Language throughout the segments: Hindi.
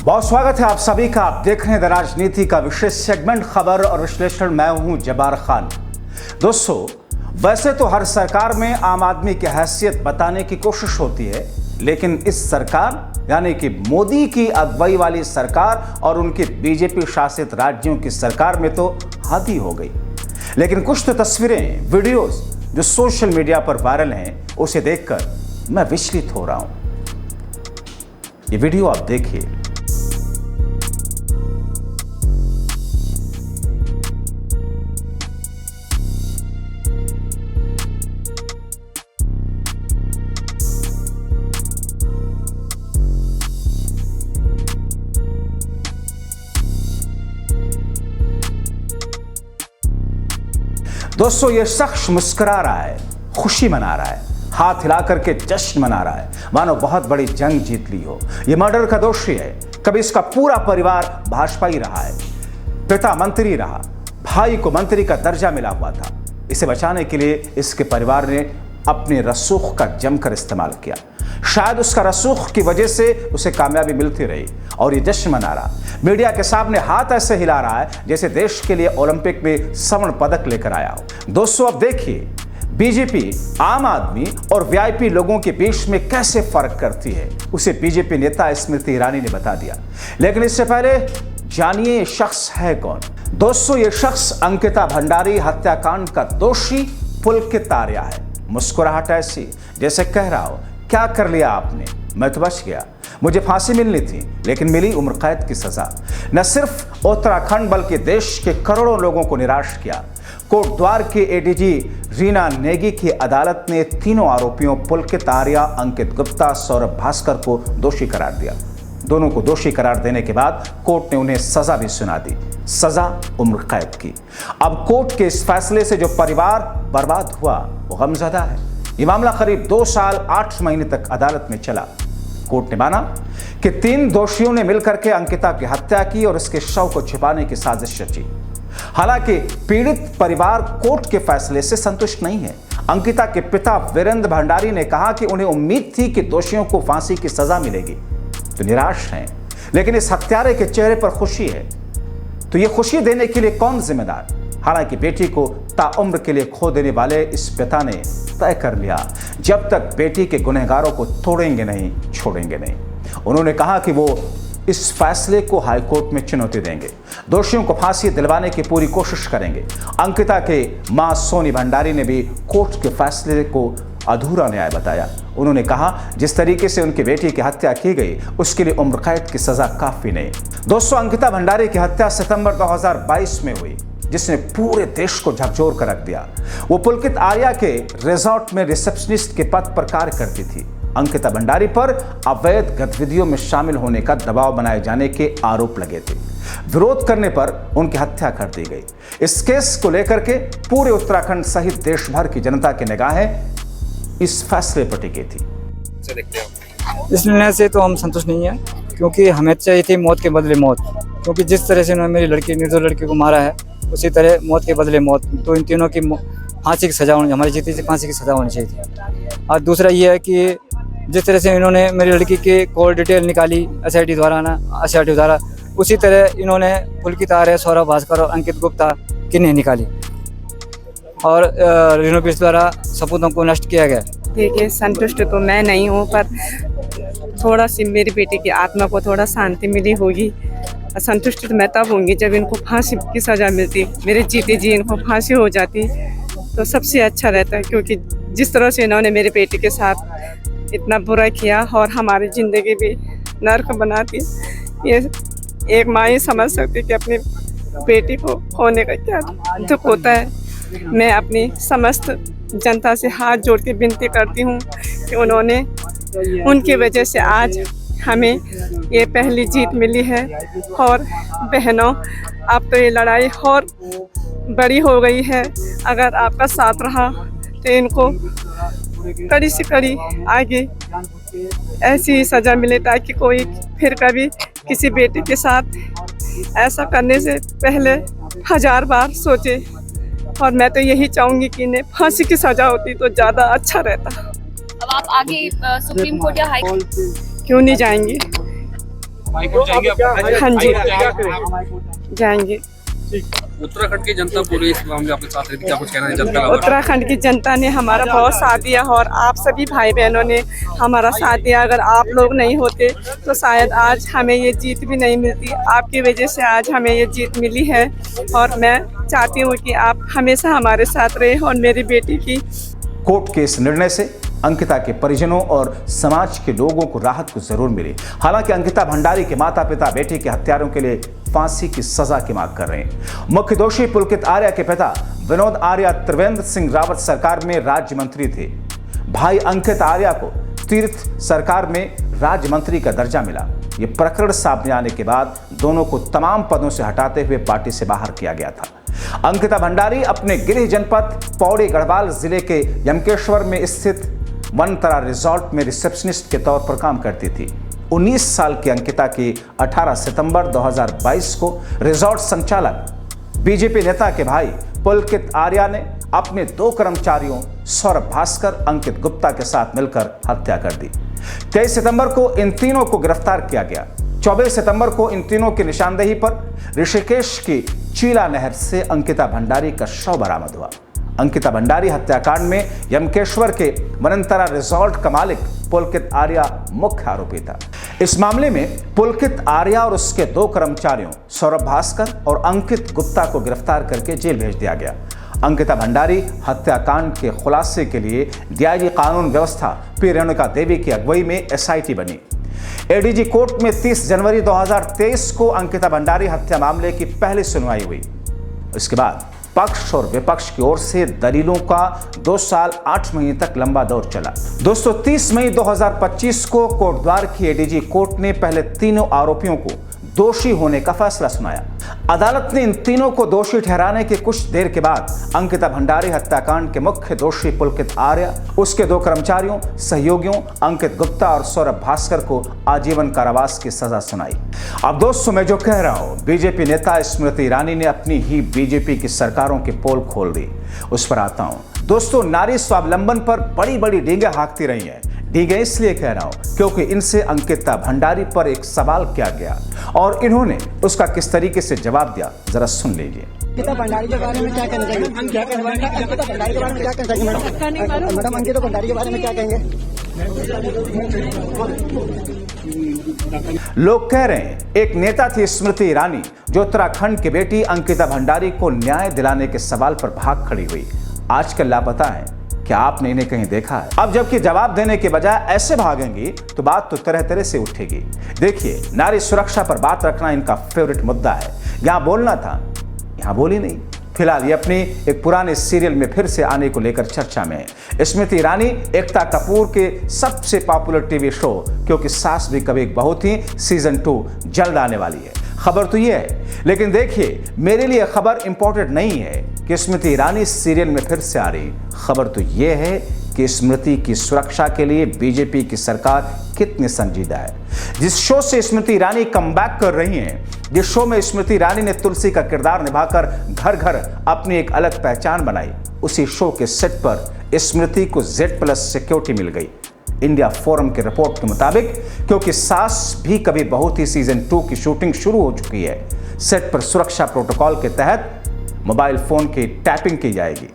बहुत स्वागत है आप सभी का। आप देख रहे हैं द राजनीति का विशेष सेगमेंट खबर और विश्लेषण। मैं हूं जब्बार खान। दोस्तों, वैसे तो हर सरकार में आम आदमी की हैसियत बताने की कोशिश होती है, लेकिन इस सरकार यानी कि मोदी की अगुवाई वाली सरकार और उनके बीजेपी शासित राज्यों की सरकार में तो हद ही हो गई। लेकिन कुछ तो तस्वीरें, वीडियोस जो सोशल मीडिया पर वायरल हैं, उसे देखकर मैं विचलित हो रहा हूं। ये वीडियो आप देखिए। दोस्तों, ये शख्स मुस्कुरा रहा है, खुशी मना रहा है, हाथ हिला करके जश्न मना रहा है, मानो बहुत बड़ी जंग जीत ली हो। ये मर्डर का दोषी है। कभी इसका पूरा परिवार भाजपा ही रहा है, पिता मंत्री रहा, भाई को मंत्री का दर्जा मिला हुआ था। इसे बचाने के लिए इसके परिवार ने अपने रसूख का जमकर इस्तेमाल किया। शायद उसका रसूख की वजह से उसे कामयाबी मिलती रही और ये जश्न मना रहा। मीडिया के सामने हाथ ऐसे हिला रहा है जैसे देश के लिए ओलंपिक में स्वर्ण पदक लेकर आया हो। दोस्तों, अब देखिए बीजेपी आम आदमी और वीआईपी लोगों के बीच में कैसे फर्क करती है, उसे बीजेपी नेता स्मृति ईरानी ने बता दिया। लेकिन इससे पहले जानिए ये शख्स है कौन। दोस्तों, ये शख्स अंकिता भंडारी हत्याकांड का दोषी पुलकित आर्या है। मुस्कुराहट ऐसी जैसे कह रहा हो, क्या कर लिया आपने, मैं तो बच गया, मुझे फांसी मिलनी थी लेकिन मिली उम्र कैद की सजा। न सिर्फ उत्तराखंड बल्कि देश के करोड़ों लोगों को निराश किया। कोटद्वार के एडीजी रीना नेगी की अदालत ने तीनों आरोपियों पुलकित आर्या, अंकित गुप्ता, सौरभ भास्कर को दोषी करार दिया। दोनों को दोषी करार देने के बाद कोर्ट ने उन्हें सजा भी सुना दी, सजा उम्र कैद की। अब कोर्ट के इस फैसले से जो परिवार बर्बाद हुआ वो गमज़दा है। ये मामला करीब 2 साल 8 महीने तक अदालत में चला। कोर्ट ने माना कि 3 दोषियों ने मिलकर के अंकिता की हत्या की और उसके शव को छिपाने की साजिश रची। हालांकि पीड़ित परिवार कोर्ट के फैसले से संतुष्ट नहीं है। अंकिता के पिता वीरेंद्र भंडारी ने कहा कि उन्हें उम्मीद थी कि दोषियों को फांसी की सजा मिलेगी, तो निराश हैं। लेकिन इस हत्यारे के चेहरे पर खुशी है, तो ये खुशी देने के लिए कौन जिम्मेदार। हालांकि बेटी को ताउम्र के लिए खो देने वाले इस पिता ने तय कर लिया, जब तक बेटी के गुनहगारों को तोड़ेंगे नहीं, छोड़ेंगे नहीं। उन्होंने कहा कि वो इस फैसले को हाईकोर्ट में चुनौती देंगे, दोषियों को फांसी दिलवाने की पूरी कोशिश करेंगे। अंकिता के मां सोनी भंडारी ने भी कोर्ट के फैसले को अधूरा न्याय बताया। उन्होंने कहा जिस तरीके से उनकी बेटी की हत्या की गई उसके लिए उम्र कैद की सजा काफी नहीं। दोस्तों, अंकिता भंडारी की हत्या सितंबर 2022 में हुई, जिसने पूरे देश को झकझोर कर रख दिया। वो पुलकित आर्या के रिजॉर्ट में रिसेप्शनिस्ट के पद पर कार्य करती थी। अंकिता भंडारी पर अवैध गतिविधियों में शामिल होने का दबाव बनाए जाने के आरोप लगे थे। विरोध करने पर उनकी हत्या कर दी गई। इस केस को लेकर के पूरे उत्तराखंड सहित देश भर की जनता की निगाहें इस फैसले पर टिकी थी। इस निर्णय से तो हम संतुष्ट नहीं है, क्योंकि हमें चाहिए थी मौत के बदले मौत। क्योंकि जिस तरह से उन्होंने मेरी लड़की, निर्दोष लड़की को मारा है, उसी तरह मौत के बदले मौत। तो इन तीनों की फांसी की सजा होनी, हमारी जीती से फांसी की सजा होनी चाहिए थी। और दूसरा ये है कि जिस तरह से इन्होंने मेरी लड़की के कॉल डिटेल निकाली एसआईटी द्वारा, उसी तरह इन्होंने पुलकित आर्या, सौरभ भास्कर और अंकित गुप्ता की नहीं निकाली और रीनो पीस द्वारा सबूतों को नष्ट किया गया। देखिए, संतुष्ट तो मैं नहीं हूँ, पर थोड़ा सी मेरी बेटी की आत्मा को थोड़ा शांति मिली होगी। संतुष्ट तो मैं तब होंगी जब इनको फांसी की सज़ा मिलती, मेरे जीते जी इनको फांसी हो जाती तो सबसे अच्छा रहता है। क्योंकि जिस तरह से इन्होंने मेरी बेटी के साथ इतना बुरा किया और हमारी ज़िंदगी भी नर्क बना दी, ये एक माँ ही समझ सकती कि अपनी बेटी को खोने का क्या दुख होता है। मैं अपनी समस्त जनता से हाथ जोड़ के विनती करती हूँ कि उन्होंने, उनकी वजह से आज हमें ये पहली जीत मिली है। और बहनों, अब तो ये लड़ाई और बड़ी हो गई है। अगर आपका साथ रहा तो इनको कड़ी से कड़ी आगे ऐसी सज़ा मिले, ताकि कोई फिर कभी किसी बेटे के साथ ऐसा करने से पहले 1000 बार सोचे। और मैं तो यही चाहूँगी कि इन्हें फांसी की सज़ा होती तो ज़्यादा अच्छा रहता। अब आप आगे सुप्रीम कोर्ट या हाई कोर्ट क्यों नहीं जाएंगे? हाईकोर्ट जाएंगे आप? हाँ जी। जाएंगे? जाएंगे। उत्तराखंड की जनता पूरे इस मामले में आपके साथ रहती है, क्या कुछ कहना है जनता का? उत्तराखंड की जनता ने हमारा बहुत साथ दिया और आप सभी भाई बहनों ने हमारा साथ दिया। अगर आप लोग नहीं होते तो शायद आज हमें ये जीत भी नहीं मिलती। आपकी वजह से आज हमें ये जीत मिली है और मैं चाहती हूँ कि आप हमेशा हमारे साथ रहे और मेरी बेटी की। कोर्ट के इस निर्णय से अंकिता के परिजनों और समाज के लोगों को राहत को जरूर मिली। हालांकि अंकिता भंडारी के माता पिता बेटी के हत्यारों के लिए फांसी की सजा की मांग कर रहे हैं। मुख्य दोषी पुलकित आर्या के पिता विनोद आर्या त्रिवेंद्र सिंह रावत सरकार में राज्य मंत्री थे। भाई अंकित आर्या को तीर्थ सरकार में राज्य मंत्री का दर्जा मिला। ये प्रकरण सामने आने के बाद दोनों को तमाम पदों से हटाते हुए पार्टी से बाहर किया गया था। अंकिता भंडारी अपने गृह जनपद पौड़ी गढ़वाल जिले के यमकेश्वर में स्थित वनतरा रिजॉर्ट में रिसेप्शनिस्ट के तौर पर काम करती थी। 19 साल की अंकिता की 18 सितंबर 2022 को रिजॉर्ट संचालक बीजेपी नेता के भाई पुलकित आर्या ने अपने 2 कर्मचारियों सौरभ भास्कर, अंकित गुप्ता के साथ मिलकर हत्या कर दी। 23 सितंबर को इन तीनों को गिरफ्तार किया गया। 24 सितंबर को इन तीनों की निशानदेही पर ऋषिकेश की चीला नहर से अंकिता भंडारी का शव बरामद हुआ। अंकिता भंडारी हत्याकांड में यमकेश्वर के वनंतरा रिजॉर्ट का मालिक पुलकित आर्या मुख्य आरोपी था। इस मामले में पुलकित आर्या और उसके 2 कर्मचारियों सौरभ भास्कर और अंकित गुप्ता को गिरफ्तार करके जेल भेज दिया गया। अंकिता भंडारी हत्याकांड के खुलासे के लिए डीआईजी कानून व्यवस्था पी रेणुका देवी की अगुवाई में एसआईटी बनी। एडीजी कोर्ट में 30 जनवरी 2023 को अंकिता भंडारी हत्या मामले की पहली सुनवाई हुई। इसके बाद पक्ष और विपक्ष की ओर से दलीलों का 2 साल 8 महीने तक लंबा दौर चला। दोस्तों 30 मई 2025 को कोटद्वार की एडीजी कोर्ट ने पहले तीनों आरोपियों को दोषी होने का फैसला सुनाया। अदालत ने इन तीनों को दोषी ठहराने के कुछ देर के बाद अंकिता भंडारी हत्याकांड के मुख्य दोषी पुलकित आर्या, उसके 2 कर्मचारियों सहयोगियों अंकित गुप्ता और सौरभ भास्कर को आजीवन कारावास की सजा सुनाई। अब दोस्तों मैं जो कह रहा हूं, बीजेपी नेता स्मृति ईरानी ने अपनी ही बीजेपी की सरकारों की पोल खोल दी। उस पर आता हूं। दोस्तों नारी स्वावलंबन पर बड़ी बड़ी डींगे हाँकती रही हैं। डींगे इसलिए कह रहा हूं क्योंकि इनसे अंकिता भंडारी पर एक सवाल किया गया और इन्होंने उसका किस तरीके से जवाब दिया, जरा सुन लीजिए। अंकिता भंडारी के बारे में क्या कहना चाहिए? अंकिता भंडारी के बारे में क्या कहना चाहिए मैडम? अंकिता भंडारी के बारे में क्या कहेंगे? लोग कह रहे हैं एक नेता थी स्मृति ईरानी जो उत्तराखंड की बेटी अंकिता भंडारी को न्याय दिलाने के सवाल पर भाग खड़ी हुई, आजकल लापता है। क्या आपने इन्हें कहीं देखा है? अब जबकि जवाब देने के बजाय ऐसे भागेंगी तो बात तो तरह तरह से उठेगी। देखिए नारी सुरक्षा पर बात रखना इनका फेवरेट मुद्दा है। यहां बोलना था, यहां बोली नहीं। फिलहाल ये अपनी एक पुराने सीरियल में फिर से आने को लेकर चर्चा में है। स्मृति ईरानी एकता कपूर के सबसे पॉपुलर टीवी शो क्योंकि सास भी कभी एक बहू थी सीजन 2 जल्द आने वाली है। खबर तो ये है, लेकिन देखिए मेरे लिए खबर इंपॉर्टेंट नहीं है कि स्मृति ईरानी सीरियल में फिर से आ रही। खबर तो ये है कि स्मृति की सुरक्षा के लिए बीजेपी की सरकार कितनी संजीदा है। जिस शो से स्मृति ईरानी कमबैक कर रही हैं, जिस शो में स्मृति ईरानी ने तुलसी का किरदार निभाकर घर घर अपनी एक अलग पहचान बनाई, उसी शो के सेट पर स्मृति को Z+ सिक्योरिटी मिल गई। इंडिया फोरम की रिपोर्ट के मुताबिक क्योंकि सास भी कभी बहू थी सीजन 2 की शूटिंग शुरू हो चुकी है, सेट पर सुरक्षा प्रोटोकॉल के तहत मोबाइल फोन की टैपिंग की जाएगी।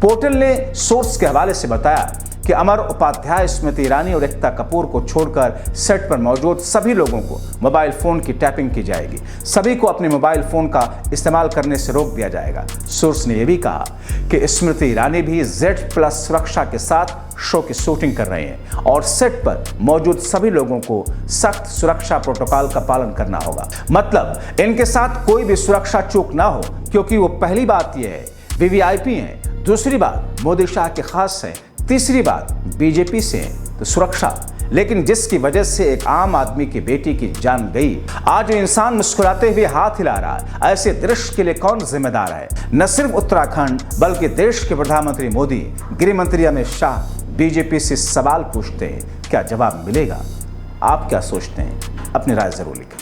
पोर्टल ने सोर्स के हवाले से बताया कि अमर उपाध्याय, स्मृति ईरानी और एकता कपूर को छोड़कर सेट पर मौजूद सभी लोगों को मोबाइल फोन की टैपिंग की जाएगी। सभी को अपने मोबाइल फोन का इस्तेमाल करने से रोक दिया जाएगा। सोर्स ने यह भी कहा कि स्मृति ईरानी भी Z+ सुरक्षा के साथ शो की शूटिंग कर रहे हैं और सेट पर मौजूद सभी लोगों को सख्त सुरक्षा प्रोटोकॉल का पालन करना होगा। मतलब इनके साथ कोई भी सुरक्षा चूक ना हो, क्योंकि वो पहली बात यह है VVIP हैं, दूसरी बात मोदी शाह के खास है, तीसरी बात बीजेपी से है तो सुरक्षा। लेकिन जिसकी वजह से एक आम आदमी की बेटी की जान गई, आज इंसान मुस्कुराते हुए हाथ हिला रहा है। ऐसे दृश्य के लिए कौन जिम्मेदार है? न सिर्फ उत्तराखंड बल्कि देश के प्रधानमंत्री मोदी, गृह मंत्री अमित शाह बीजेपी से सवाल पूछते हैं, क्या जवाब मिलेगा? आप क्या सोचते हैं? अपनी राय जरूर लिखें।